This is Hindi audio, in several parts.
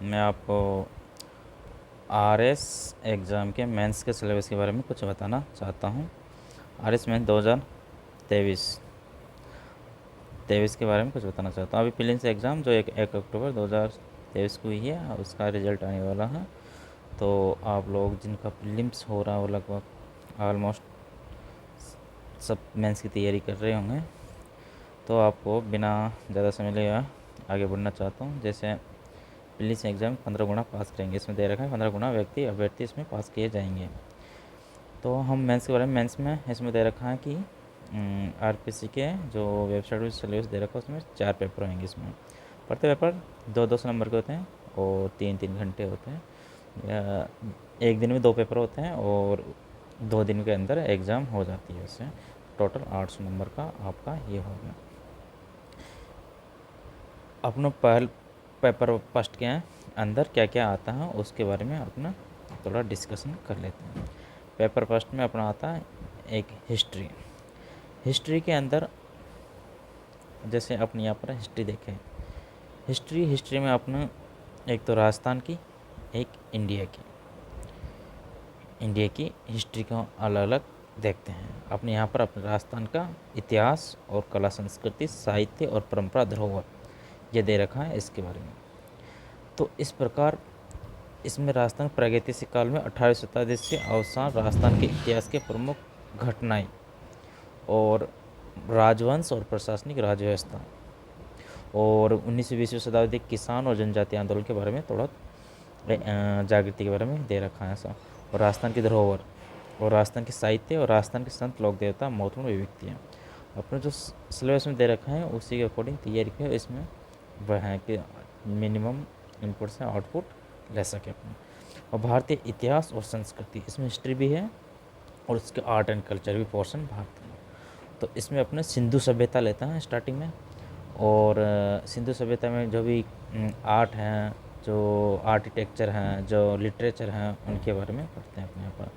मैं आपको आरएस एग्ज़ाम के मेंस के सिलेबस के बारे में कुछ बताना चाहता हूँ। आरएस मेंस 2023 के बारे में कुछ बताना चाहता हूँ। अभी प्रीलिम्स एग्ज़ाम जो 1 अक्टूबर 2023 को हुई है, उसका रिज़ल्ट आने वाला है। तो आप लोग जिनका प्रीलिम्स हो रहा है वो लगभग ऑलमोस्ट सब मेंस की तैयारी कर रहे होंगे। तो आपको बिना ज़्यादा समय लिए आगे बढ़ना चाहता हूँ। जैसे प्रीलिम्स एग्ज़ाम 15 गुना पास करेंगे, इसमें दे रखा है 15 गुना अभ्यर्थी इसमें पास किए जाएंगे। तो हम मेंस के बारे में, मेंस में इसमें दे रखा है कि आरपीसी के जो वेबसाइट में सिलेबस दे रखा है उसमें 4 पेपर होंगे। इसमें प्रति पेपर 200 नंबर के होते हैं और 3-3 घंटे होते हैं। एक दिन में 2 पेपर होते हैं और 2 दिन के अंदर एग्ज़ाम हो जाती है। उससे टोटल 800 नंबर का आपका ये हो गया। अपना पहल पेपर फर्स्ट के अंदर क्या क्या आता है उसके बारे में अपना थोड़ा डिस्कशन कर लेते हैं। पेपर फर्स्ट में अपना आता है एक हिस्ट्री। हिस्ट्री के अंदर जैसे अपने यहाँ पर हिस्ट्री देखें, हिस्ट्री में अपना एक तो राजस्थान की, एक इंडिया की हिस्ट्री को अलग अलग देखते हैं। अपने यहाँ पर अपने राजस्थान का इतिहास और कला संस्कृति, साहित्य और परंपरा धरोहर ये दे रखा है इसके बारे में। तो इस प्रकार इसमें राजस्थान प्रागैतिहासिक काल में 18वीं शताब्दी से अवसान राजस्थान के इतिहास के प्रमुख घटनाएं और राजवंश और प्रशासनिक राजव्यवस्था और 19वीं-20वीं शताब्दी किसान और जनजातीय आंदोलन के बारे में थोड़ा जागृति के बारे में दे रखा है ऐसा। और राजस्थान की धरोहर और राजस्थान के साहित्य और राजस्थान के संत लोक देवता महत्वपूर्ण विभक्तियाँ अपने जो सिलेबस में दे रखा है उसी के अकॉर्डिंग तैयारी की है। इसमें वह है कि मिनिमम इनपुट से आउटपुट ले सके अपने। और भारतीय इतिहास और संस्कृति, इसमें हिस्ट्री भी है और उसके आर्ट एंड कल्चर भी पोर्शन भारत में। तो इसमें अपने सिंधु सभ्यता लेता है स्टार्टिंग में। और सिंधु सभ्यता में जो भी आर्ट हैं, जो आर्किटेक्चर हैं, जो लिटरेचर हैं, उनके बारे में पढ़ते हैं अपने यहाँ पर।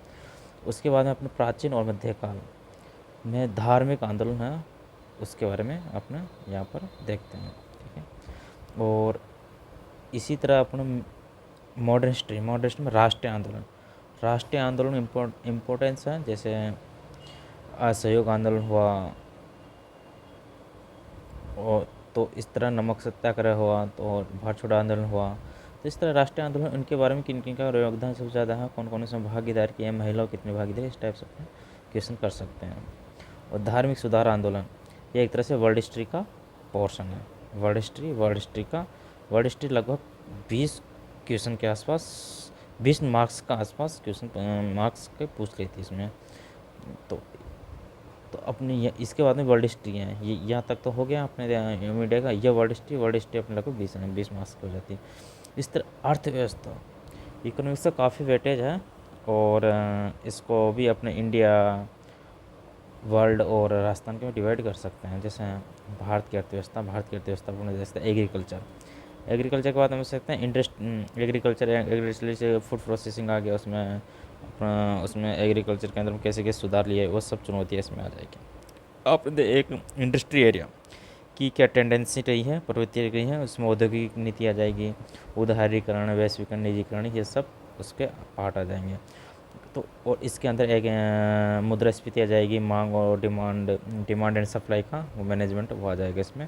उसके बाद में अपने प्राचीन और मध्यकाल में धार्मिक आंदोलन है उसके बारे में अपने यहाँ पर देखते हैं। ठीक है। और इसी तरह अपने मॉडर्न हिस्ट्री में राष्ट्रीय आंदोलन इम्पोर्टेंस है। जैसे असहयोग आंदोलन हुआ और तो इस तरह नमक सत्याग्रह हुआ, तो और भारत छोड़ो आंदोलन हुआ। तो इस तरह राष्ट्रीय आंदोलन उनके बारे में किन किन का योगदान सबसे ज़्यादा है, कौन कौन इसमें भागीदार किए हैं, महिलाओं कितनी भागीदारी, इस टाइप से क्वेश्चन कर सकते हैं। और धार्मिक सुधार आंदोलन ये एक तरह से वर्ल्ड हिस्ट्री का पोर्शन है। वर्ल्ड हिस्ट्री लगभग 20 क्वेश्चन के आसपास, 20 मार्क्स का आसपास क्वेश्चन मार्क्स के पूछ लेती इसमें। तो अपनी इसके बाद में वर्ल्ड हिस्ट्री है, ये यहाँ तक तो हो गया अपने मीडिया का। ये वर्ल्ड हिस्ट्री अपने लगभग 20 मार्क्स की हो जाती है। इस तरह अर्थव्यवस्था, इकोनॉमिक्स का काफ़ी वेटेज है और इसको भी अपने इंडिया, वर्ल्ड और राजस्थान के में डिवाइड कर सकते हैं। जैसे भारत की अर्थव्यवस्था अपने जैसे एग्रीकल्चर के बाद हम सकते हैं एग्रीकल्चर से फूड प्रोसेसिंग आ गया उसमें। अपना उसमें एग्रीकल्चर के अंदर में कैसे कैसे सुधार लिए, वो सब चुनौतियाँ इसमें आ जाएगी। अब एक इंडस्ट्री एरिया की क्या टेंडेंसी रही है, प्रवृत्ति रही है, उसमें औद्योगिक नीति आ जाएगी, उदारीकरण, वैश्वीकरण, निजीकरण, ये सब उसके पार्ट आ जाएंगे। तो और इसके अंदर एक मुद्रास्फीति आ जाएगी, मांग और डिमांड एंड सप्लाई का वो मैनेजमेंट वो आ जाएगा इसमें।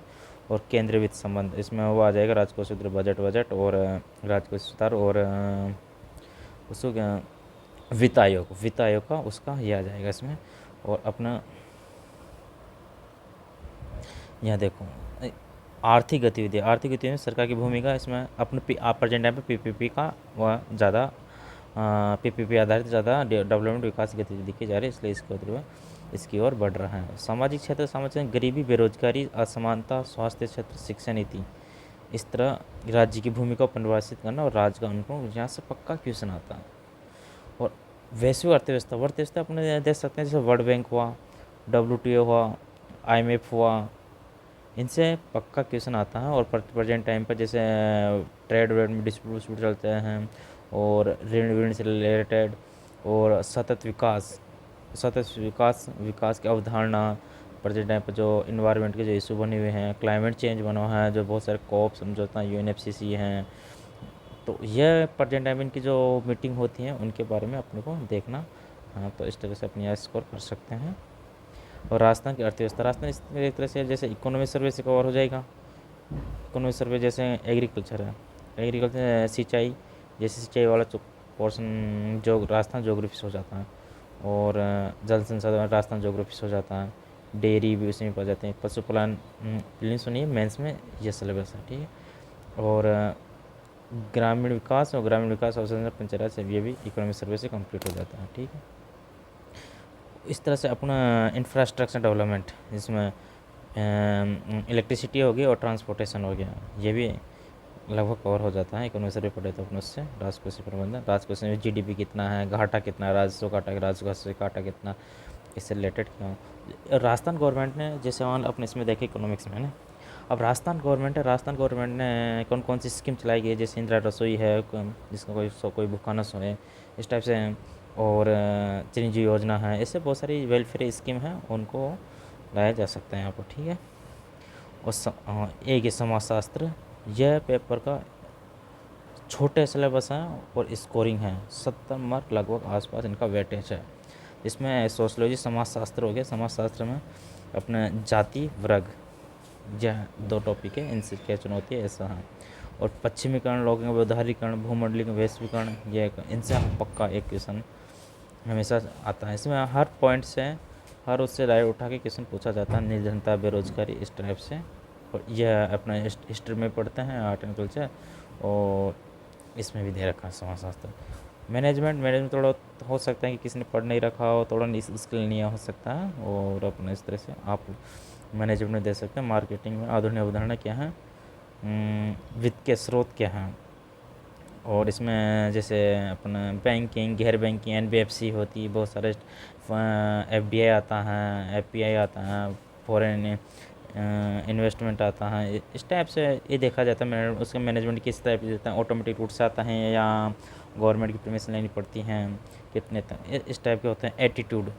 और केंद्रीय वित्त संबंध इसमें वो आ जाएगा, राजकोष बजट और राजकोष सुधार और उसको वित्त आयोग का उसका ये आ जाएगा इसमें। और अपना यहाँ देखो आर्थिक गतिविधि में सरकार की भूमिका, इसमें अपने प्रेजेंट टाइम पे पीपीपी का वह ज़्यादा पीपीपी आधारित ज़्यादा डेवलपमेंट विकास की गतिविधि की जा रही है, इसलिए इसकी ओर बढ़ रहा है। सामाजिक क्षेत्र गरीबी, बेरोजगारी, असमानता, स्वास्थ्य क्षेत्र, शिक्षा नीति, इस तरह राज्य की भूमिका को परिभाषित करना और राज्य का अनुकूल, यहाँ से पक्का क्वेश्चन आता है। और वैश्विक अर्थव्यवस्था अपने देख सकते हैं, जैसे वर्ल्ड बैंक हुआ, WTO हुआ, IMF हुआ, इनसे पक्का क्वेश्चन आता है। और प्रेजेंट टाइम पर जैसे ट्रेड वेड में डिस्प्यूट चलते हैं और ऋण से रिलेटेड और विकास की अवधारणा, प्रेजेंट टाइम पर जो इन्वायरमेंट के जो इशू बने हुए हैं, क्लाइमेट चेंज बना हुआ है, जो बहुत सारे कॉप समझौता UNFCCC हैं, तो यह प्रेजेंट टाइम इनकी जो मीटिंग होती हैं उनके बारे में अपने को देखना। हाँ, तो इस तरह से अपनी स्कोर कर सकते हैं। और राजस्थान की अर्थव्यवस्था, राजस्थान इस एक तरह से जैसे इकोनॉमी सर्वे से कवर हो जाएगा। इकोनॉमी सर्वे जैसे एग्रीकल्चर है, एग्रीकल्चर सिंचाई, जैसे सिंचाई वाला पोर्सन जो राजस्थान जोग्राफी से हो जाता है। और जल संसाधन राजस्थान जोग्राफी से हो जाता है। डेयरी भी उसी में पा जाते हैं। पशुपालन प्रीलिम्स सुनिए, मेंस में ये सिलेबस है, ठीक है। और ग्रामीण विकास और ग्रामीण विकास अवसंरचना पंचायत से ये भी इकोनॉमिक सर्वे से कंप्लीट हो जाता है, ठीक है। इस तरह से अपना इंफ्रास्ट्रक्चर डेवलपमेंट, जिसमें इलेक्ट्रिसिटी हो गई और ट्रांसपोर्टेशन हो गया, ये भी लगभग कवर हो जाता है इकोनॉमिक सर्वे पढ़े तो अपने उससे। राजकोषीय प्रबंधन, राजकोषीय में जीडीपी कितना है, घाटा कितना है, राजस्व घाटा, राजस्व घाटा कितना, इससे रिलेटेड क्या। राजस्थान गवर्नमेंट ने जैसे मान अपने इसमें देखे इकोनॉमिक्स में ना, अब राजस्थान गवर्नमेंट है, राजस्थान गवर्नमेंट ने कौन कौन सी स्कीम चलाई गई है, जैसे इंदिरा रसोई है, जिसका कोई भूखा न सोए, इस टाइप से। और चिरंजीवी योजना है, ऐसे बहुत सारी वेलफेयर स्कीम है, उनको लाया जा सकता है यहाँ पर, ठीक है। और एक ही समाजशास्त्र, यह पेपर का छोटे सिलेबस हैं और स्कोरिंग है, 70 मार्क लगभग आसपास इनका वेटेज है। इसमें सोशलॉजी समाजशास्त्र हो गया, समाजशास्त्र में अपने जाति वर्ग, यह 2 टॉपिक है, इनसे क्या चुनौती है ऐसा है। और पश्चिमीकरण, लोगों का व्यवधारीकरण, भूमंडलीकरण, वैश्वीकरण, ये इनसे पक्का एक क्वेश्चन हमेशा आता है। इसमें हर पॉइंट से, हर उससे राय उठा के क्वेश्चन पूछा जाता है, निर्धनता, बेरोजगारी, इस टाइप से। और यह अपना हिस्ट्री में पढ़ते हैं, आर्ट एंड कल्चर, और इसमें भी दे रखा है समाजशास्त्र। मैनेजमेंट थोड़ा हो सकता है कि किसी ने पढ़ नहीं रखा हो, थोड़ा स्किल नहीं हो सकता है, और अपने इस तरह से आप मैनेजमेंट में दे सकते हैं। मार्केटिंग में आधुनिक अवधारणा क्या है, वित्त के स्रोत क्या हैं, और इसमें जैसे अपना बैंकिंग, गैर बैंकिंग, एनबीएफसी होती है, बहुत सारे एफडीआई आता है, एफपीआई आता है, फॉरेन इन्वेस्टमेंट आता है, इस टाइप से ये देखा जाता है। उसका मैनेजमेंट किस टाइप से देता है, ऑटोमेटिक रूट से आता है या गवर्नमेंट की परमिशन लेनी पड़ती हैं, कितने तक, इस टाइप के होते हैं। एटीट्यूड,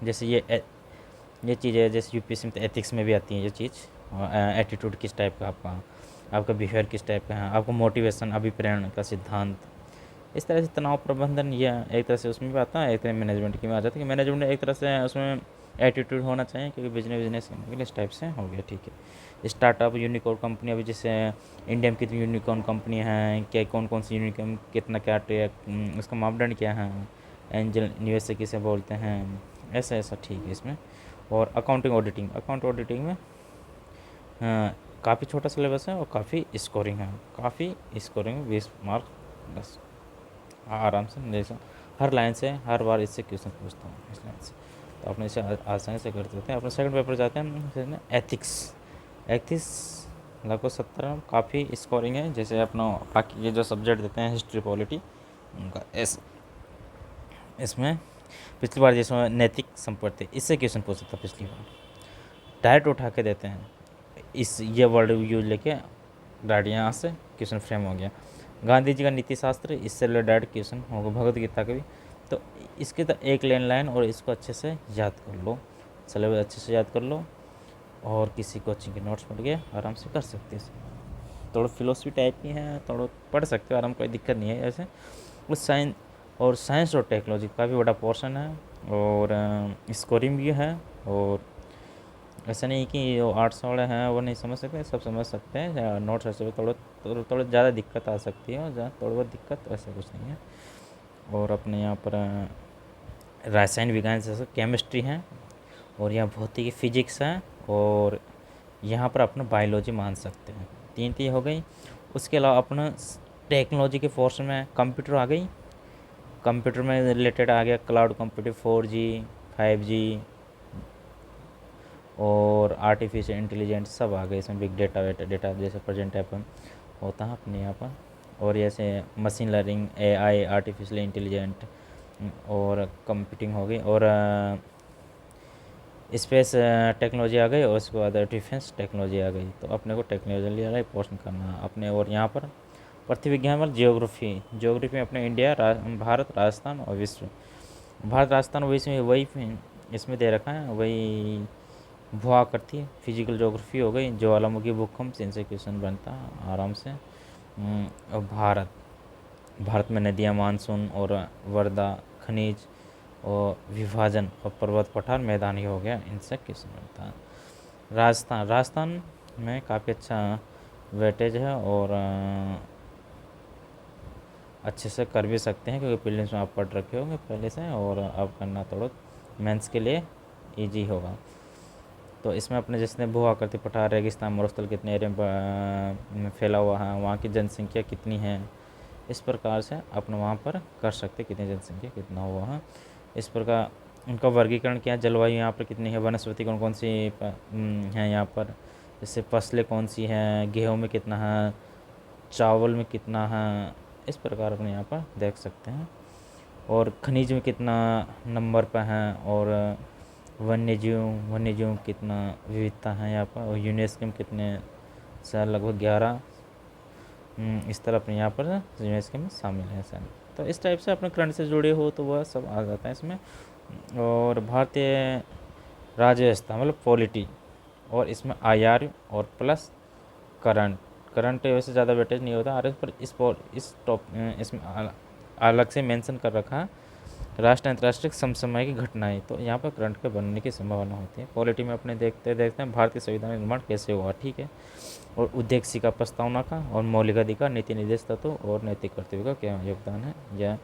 जैसे ये चीज़ें जैसे यूपीएससी में एथिक्स में भी आती है ये चीज़। एटीट्यूड किस टाइप का आपका बिहेवियर किस टाइप का है, आपका मोटिवेशन, अभिप्रेरण का सिद्धांत, इस तरह से। तनाव प्रबंधन, यह एक तरह से उसमें भी आता है, एक तरह मैनेजमेंट की में आ जाता है कि मैनेजमेंट एक तरह से उसमें एटीट्यूड होना चाहिए, क्योंकि बिजनेस करने के लिए इस टाइप से हो गया, ठीक है। स्टार्टअप, यूनिकॉर्न कंपनी, अभी जैसे इंडिया में कितनी यूनिकॉर्न कंपनी हैं, क्या कौन कौन सी यूनिकॉर्न, कितना क्या उसका मापदंड क्या है, एंजल निवेश किसे बोलते हैं, ऐसा ऐसा, ठीक है इसमें। और अकाउंटिंग ऑडिटिंग में काफ़ी छोटा सिलेबस है और काफ़ी स्कोरिंग है, 20 मार्क बस, आराम से जैसा हर लाइन से हर बार इससे क्वेश्चन पूछता हूँ इस लाइन से, तो अपने इसे आसानी से कर देते हैं। अपने सेकंड पेपर जाते हैं, एथिक्स लगभग 70, काफ़ी स्कोरिंग है। जैसे अपना बाकी ये जो सब्जेक्ट देते हैं, हिस्ट्री, पॉलिटी, उनका इसमें पिछली बार जिसमें नैतिक संपत्ति, इससे क्वेश्चन पूछा था पिछली बार, डायरेक्ट उठा के देते हैं, ये वर्ड यूज लेके डायरेक्ट यहाँ से क्वेश्चन फ्रेम हो गया। गांधी जी का नीति शास्त्र, इससे रिलेटेड डायरेक्ट क्वेश्चन होगा, भगवत गीता का भी। तो इसके तो एक लाइन और इसको अच्छे से याद कर लो, सिलेबस अच्छे से याद कर लो, और किसी कोचिंग के नोट्स पढ़ के आराम से कर सकते हैं। थोड़ा फिलोसफी टाइप की है, थोड़ा पढ़ सकते हो आराम, कोई दिक्कत नहीं है ऐसे। उस साइंस और टेक्नोलॉजी काफ़ी बड़ा पोर्शन है, और स्कोरिंग भी है। और ऐसा नहीं कि जो आर्ट्स वाले हैं वो नहीं समझ सकते, सब समझ सकते हैं। नोट्स ऐसे थोड़ा ज़्यादा दिक्कत आ सकती है, और ज़्यादा थोड़ी बहुत दिक्कत, ऐसा कुछ नहीं है। और अपने यहाँ पर रासायनिक विज्ञान जैसे केमिस्ट्री है, और यहाँ भौतिकी, फिजिक्स है, और यहाँ पर अपना बायोलॉजी मान सकते हैं। 3 हो गई। उसके अलावा अपना टेक्नोलॉजी के फोर्स में कंप्यूटर आ गई, कंप्यूटर में रिलेटेड आ गया क्लाउड कंप्यूटिंग, 4G 5G, और आर्टिफिशियल इंटेलिजेंस सब आ गए इसमें। बिग डेटा जैसे प्रेजेंट टाइप में होता है अपने यहाँ पर। और जैसे machine learning, AI, artificial intelligent, और कंप्यूटिंग हो गई, और स्पेस टेक्नोलॉजी आ गई, और उसके बाद डिफेंस टेक्नोलॉजी आ गई। तो अपने को टेक्नोलॉजी वाला पोर्शन करना है अपने। और यहाँ पर पृथ्वी विज्ञान में जियोग्राफी में अपने इंडिया, भारत, राजस्थान और विश्व। भारत, राजस्थान और विश्व में वही इसमें दे रखा है, वही भू आकृति, फिजिकल ज्योग्राफी हो गई, ज्वालामुखी, भूकंप, इनसे क्वेश्चन बनता है आराम से। और भारत भारत में नदियाँ, मानसून और वर्धा, खनिज और विभाजन और पर्वत पठार, मैदानी हो गया, इनसे क्वेश्चन बनता है। राजस्थान में काफ़ी अच्छा वेटेज है और अच्छे से कर भी सकते हैं, क्योंकि प्रीलिम्स में आप पढ़ रखे होंगे पहले से, और अब करना थोड़ा मेंस के लिए इजी होगा। तो इसमें अपने जिसने भू आकृति पठार, रेगिस्तान, मरुस्थल कितने एरिया में फैला हुआ है, वहाँ की जनसंख्या कितनी है, इस प्रकार से अपने वहाँ पर कर सकते कितनी जनसंख्या कितना हुआ है। इस प्रकार उनका वर्गीकरण क्या है, जलवायु यहाँ पर कितनी है, वनस्पति कौन कौन सी है यहाँ पर, जैसे फसलें कौन सी हैं, गेहूँ में कितना है, चावल में कितना है, इस प्रकार अपने यहाँ पर देख सकते हैं। और खनिज में कितना नंबर पर हैं, और वन्यजीव कितना विविधता है यहाँ पर, और यूनेस्को में कितने से लगभग 11 इस तरह अपने यहाँ पर यूनेस्को में शामिल है सर। तो इस टाइप से अपने करंट से जुड़े हो तो वह सब आ जाता है इसमें। और भारतीय राज्य व्यवस्था मतलब पॉलिटी, और इसमें IR और प्लस करंट वैसे ज़्यादा वेटेज नहीं होता RS पर, इसमें अलग से मेंशन कर रखा है राष्ट्रीय अंतर्राष्ट्रीय समसामयिक घटनाएं, तो यहाँ पर करंट के बनने की संभावना होती है। पॉलिटी में अपने देखते हैं भारतीय संविधान निर्माण कैसे हुआ, ठीक है, और उद्देश्य का प्रस्तावना का, और मौलिक अधिकार, नीति निर्देश तत्व और नैतिक कर्तव्य का क्या योगदान है। यह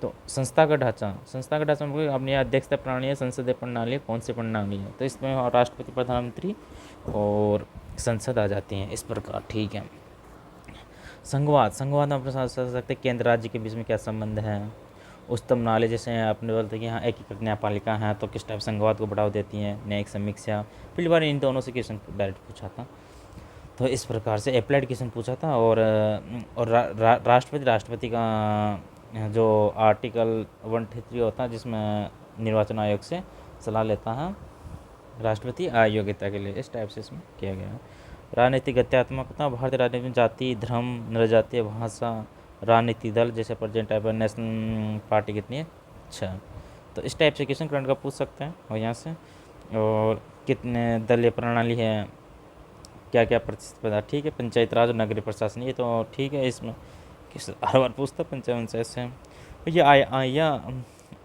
तो संस्था का ढांचा में अपनी अध्यक्षता प्रणाली है, संसदीय प्रणाली है, कौन सी प्रणाली है, तो इसमें राष्ट्रपति, प्रधानमंत्री और संसद आ जाती हैं इस प्रकार, ठीक है। संघवाद में अपने साथ सकते केंद्र राज्य के बीच में क्या संबंध है। उच्चतम न्यायालय, जैसे आपने बोलते हैं कि यहाँ एकीकृत न्यायपालिका है, तो किस टाइप संघवाद को बढ़ावा देती हैं। न्यायिक समीक्षा, पिछली बार इन दोनों से क्वेश्चन डायरेक्ट पूछा था, तो इस प्रकार से अप्लाइड क्वेश्चन पूछा था। और राष्ट्रपति का जो आर्टिकल 133 होता है, जिसमें निर्वाचन आयोग से सलाह लेता है राष्ट्रपति अयोग्यता के लिए, इस टाइप से इसमें किया गया है। राजनीतिक गत्यात्मकता, भारतीय राजनीति में जाति, धर्म, नरजातीय, भाषा, राजनीतिक दल, जैसे प्रेजेंट टाइप नेशनल पार्टी कितनी है, अच्छा, तो इस टाइप से क्वेश्चन करंट का पूछ सकते हैं और यहाँ से। और कितने दलीय प्रणाली है, क्या क्या प्रतिस्पर्धा, ठीक है, पंचायत राज और नगरीय प्रशासन, ये तो ठीक है, इसमें किस हर बार पूछता पंचायत से। ये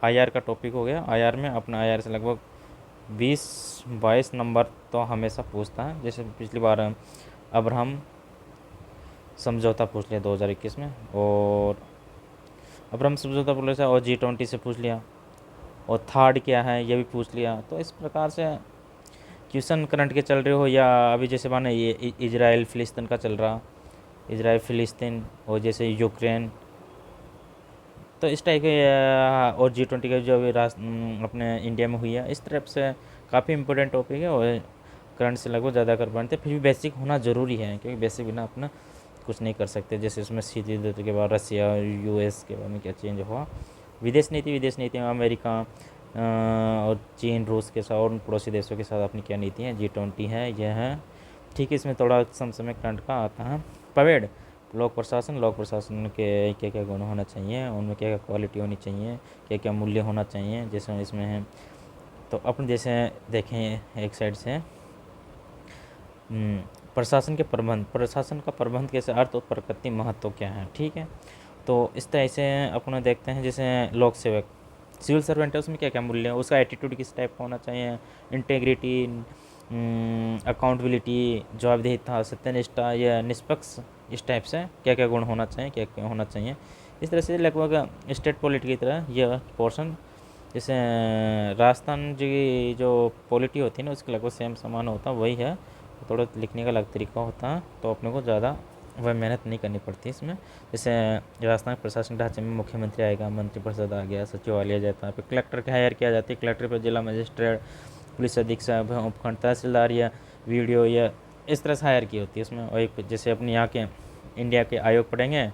IR का टॉपिक हो गया। IR में अपना IR से लगभग 20-22 नंबर तो हमेशा पूछता है, जैसे पिछली बार अब्राहम समझौता पूछ लिया 2021 में, और अब्राहम समझौता पूछ लिया, और G20 से पूछ लिया, और थर्ड क्या है ये भी पूछ लिया। तो इस प्रकार से क्वेश्चन करंट के चल रहे हो, या अभी जैसे माने ये इजराइल फिलिस्तीन का चल रहा, इजराइल फिलिस्तीन, और जैसे यूक्रेन, तो इस टाइप के और G20 का जो अभी अपने इंडिया में हुई है, इस तरफ से काफ़ी इंपॉर्टेंट टॉपिक है, और करंट से लगभग ज़्यादा कर पाते, फिर भी बेसिक होना ज़रूरी है, क्योंकि बेसिक बिना अपना कुछ नहीं कर सकते। जैसे इसमें शीत युद्ध के बाद रसिया और US के बारे में क्या चेंज हुआ, विदेश नीति में अमेरिका और चीन, रूस के साथ और पड़ोसी देशों के साथ अपनी क्या नीति है, G20 है, यह है, ठीक है। इसमें थोड़ा समय करंट का आता है। पवेड, लोक प्रशासन के क्या क्या गुण होना चाहिए, उनमें क्या क्या क्वालिटी होनी चाहिए, क्या क्या मूल्य होना चाहिए, जैसे इसमें है। तो अपन जैसे देखें एक साइड से प्रशासन का प्रबंध कैसे, अर्थ और प्रकृति महत्व क्या है, ठीक है। तो इस तरह से अपन देखते हैं, जैसे लोक सेवक, सिविल सर्वेंट है, उसमें क्या क्या मूल्य है, उसका एटीट्यूड किस टाइप का होना चाहिए, इंटेग्रिटी, अकाउंटेबिलिटी, जवाबदेहिता, सत्यनिष्ठा या निष्पक्ष, इस टाइप से क्या क्या गुण होना चाहिए, क्या क्या होना चाहिए। इस तरह से लगभग स्टेट पॉलिटी की तरह यह पोर्शन, जैसे राजस्थान की जो पॉलिटी होती है ना, उसके लगभग सेम समान होता है, वही है, थोड़ा लिखने का अलग तरीका होता है, तो अपने को ज़्यादा वह मेहनत नहीं करनी पड़ती इसमें। जैसे राजस्थान प्रशासन ढांचे में मुख्यमंत्री आएगा, मंत्रिपरिषद आ गया, सचिवालय जाता है, फिर कलेक्टर की हायर किया जाती है, कलेक्टर पर जिला मजिस्ट्रेट, पुलिस अधीक्षक, उपखंड तहसीलदार या वीडियो, या इस तरह से हायर की होती है इसमें। और एक जैसे अपने यहाँ के इंडिया के आयोग पढ़ेंगे,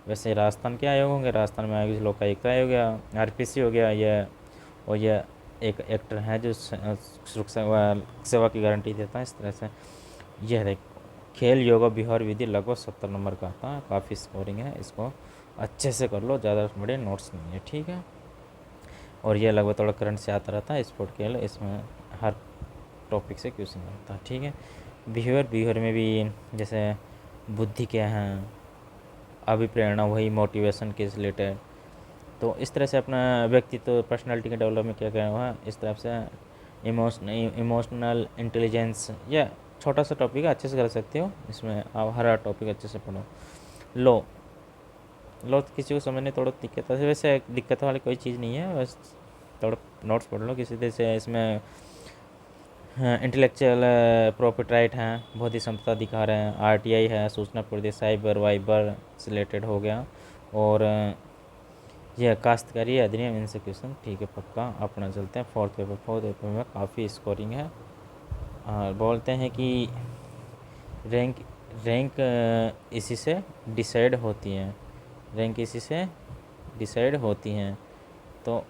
वैसे राजस्थान के आयोग होंगे, राजस्थान में आयोग लोकायुक्त आयोग हो गया, RPC हो गया, यह और यह एक एक्टर है जो सुरक्षा सेवा की गारंटी देता है, इस तरह से। यह देख, खेल, योगा, बिहार विधि लगभग 70 नंबर का आता है, काफ़ी स्कोरिंग है, इसको अच्छे से कर लो, ज़्यादा बड़े नोट्स नहीं है, ठीक है। और यह लगभग थोड़ा करंट से आता रहता है, स्पोर्ट खेल, इसमें हर टॉपिक से क्वेश्चन आता है, ठीक है। बिहेवियर में भी जैसे बुद्धि क्या है, अभिप्रेरणा वही मोटिवेशन के रिलेटेड। तो इस तरह से अपना व्यक्तित्व पर्सनालिटी के डेवलपमेंट क्या क्या हुआ, इस तरफ से इमोशनल इंटेलिजेंस, या छोटा सा टॉपिक है, अच्छे से कर सकते हो, इसमें आप हर टॉपिक अच्छे से पढ़ो। लो लो तो किसी को समझने थोड़ा दिक्कत है, वैसे दिक्कत वाली कोई चीज़ नहीं है, बस थोड़ा नोट्स पढ़ लो किसी तरह से। इसमें इंटेलेक्चुअल प्रॉपर्टी राइट हैं, बौद्धिक संपदा दिखा रहे हैं, आरटीआई है, सूचना प्रौद्योगिकी, साइबर वाइबर से रिलेटेड हो गया, और यह काश्तकारी अधिनियम, इनसे क्वेश्चन ठीक है पक्का। अपना चलते हैं फोर्थ पेपर में काफ़ी स्कोरिंग है। बोलते हैं कि रैंक रैंक इसी से डिसाइड होती हैं, रैंक इसी से डिसाइड होती हैं। तो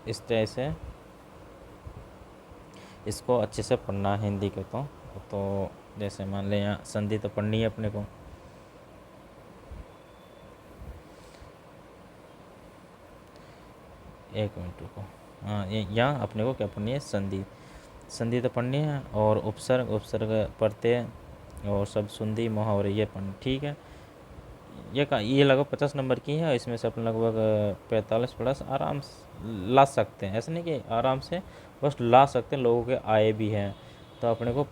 इस तरह से इसको अच्छे से पढ़ना है हिंदी के। तो जैसे मान लें यहाँ संधि तो पढ़नी है अपने को, एक मिनट रुको। हाँ, ये यहाँ अपने को क्या पढ़नी है, संधि। संधि तो पढ़नी है, और उपसर्ग उपसर्ग प्रत्यय और सब संधि मुहावरे ये पढ़ना, ठीक है। ये लगभग 50 नंबर की है, इसमें से अपन लगभग 45 प्लस आराम से ला सकते हैं, ऐसा नहीं कि आराम से, बस ला सकते हैं, लोगों के आए भी हैं। तो अपने को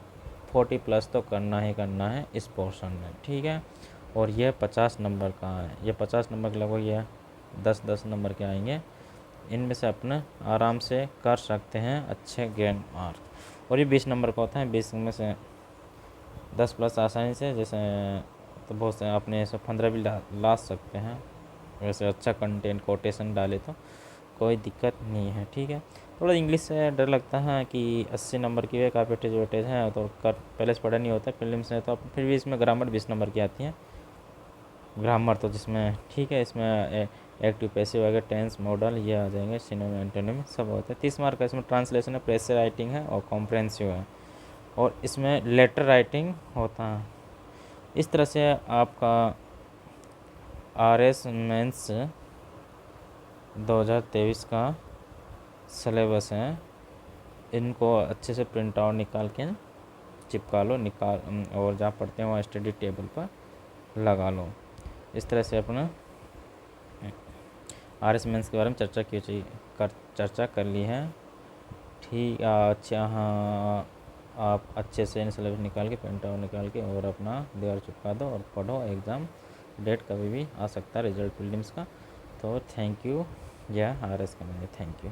40 प्लस तो करना ही करना है इस पोर्शन में, ठीक है। और यह 50 नंबर का है, ये 50 नंबर के लगभग ये 10-10 नंबर के आएंगे, इनमें से अपने आराम से कर सकते हैं अच्छे गेन मार्क। और ये 20 नंबर का होता है, 20 में से 10 प्लस आसानी से, जैसे तो बहुत से अपने ऐसे 15 भी ला सकते हैं, वैसे अच्छा कंटेंट कोटेशन डाले तो कोई दिक्कत नहीं है, ठीक है। थोड़ा इंग्लिश से डर लगता है कि 80 नंबर की वे काफ़ी वेटेज है, तो कर पहले से पढ़ा नहीं होता प्रीलिम्स में, तो फिर भी इसमें ग्रामर 20 नंबर की आती है, ग्रामर तो जिसमें ठीक है, इसमें एक्टिव पैसिव वगैरह टेंस मॉडल ये आ जाएंगे, सिनोनिम एंटोनिम सब होता है। 30 मार्क का इसमें ट्रांसलेशन है, प्रेस राइटिंग है, और कॉम्प्रहेंसिव है, और इसमें लेटर राइटिंग होता है। इस तरह से आपका RS मेंस 2023 का सिलेबस है, इनको अच्छे से प्रिंट आउट निकाल के चिपका लो, और जहाँ पढ़ते हैं वहाँ स्टडी टेबल पर लगा लो। इस तरह से अपना RS मेंस के बारे में चर्चा कर ली है, ठीक। अच्छा हाँ, आप अच्छे से इन सिलेबस निकाल के प्रिंट आउट निकाल के और अपना दीवार चिपका दो और पढ़ो, एग्ज़ाम डेट कभी भी आ सकता है रिजल्ट प्रीलिम्स का। तो थैंक यू, या RS के लिए थैंक यू।